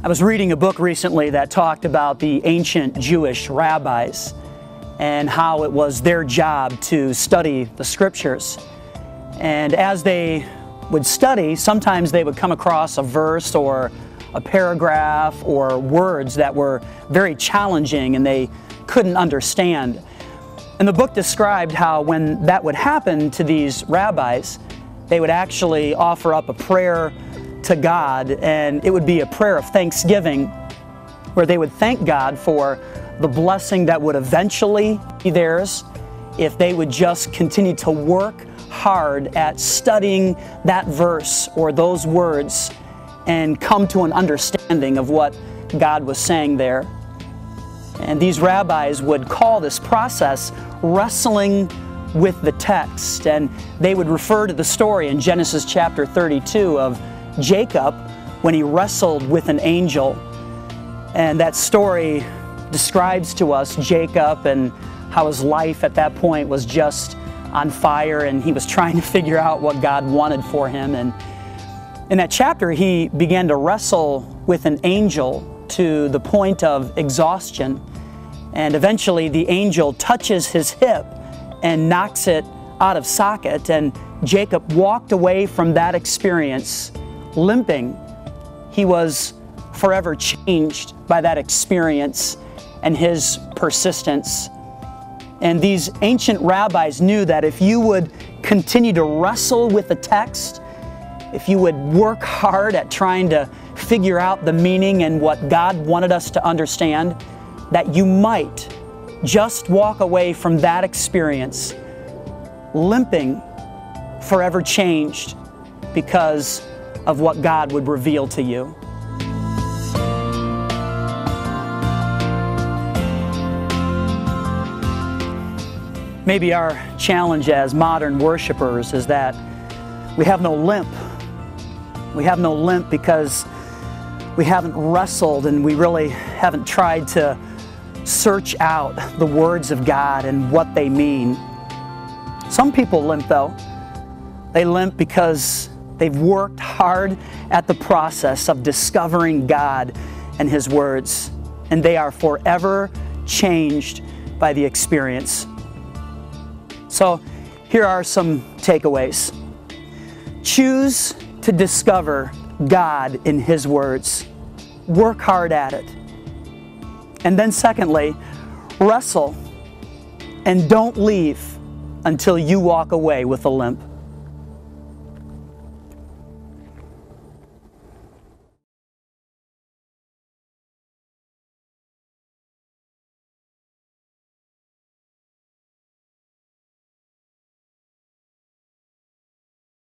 I was reading a book recently that talked about the ancient Jewish rabbis and how it was their job to study the scriptures. And as they would study, sometimes they would come across a verse or a paragraph or words that were very challenging and they couldn't understand. And the book described how when that would happen to these rabbis, they would actually offer up a prayer to God, and it would be a prayer of thanksgiving where they would thank God for the blessing that would eventually be theirs if they would just continue to work hard at studying that verse or those words and come to an understanding of what God was saying there. And these rabbis would call this process wrestling with the text, and they would refer to the story in Genesis chapter 32 of Jacob when he wrestled with an angel. And that story describes to us Jacob and how his life at that point was just on fire and he was trying to figure out what God wanted for him. And in that chapter he began to wrestle with an angel to the point of exhaustion, and eventually the angel touches his hip and knocks it out of socket, and Jacob walked away from that experience limping. He was forever changed by that experience and his persistence. And these ancient rabbis knew that if you would continue to wrestle with the text, if you would work hard at trying to figure out the meaning and what God wanted us to understand, that you might just walk away from that experience limping, forever changed because of what God would reveal to you. Maybe our challenge as modern worshipers is that we have no limp. We have no limp because we haven't wrestled and we really haven't tried to search out the words of God and what they mean. Some people limp though. They limp because they've worked hard at the process of discovering God and His words, and they are forever changed by the experience. So here are some takeaways. Choose to discover God in His words. Work hard at it. And then secondly, wrestle and don't leave until you walk away with a limp.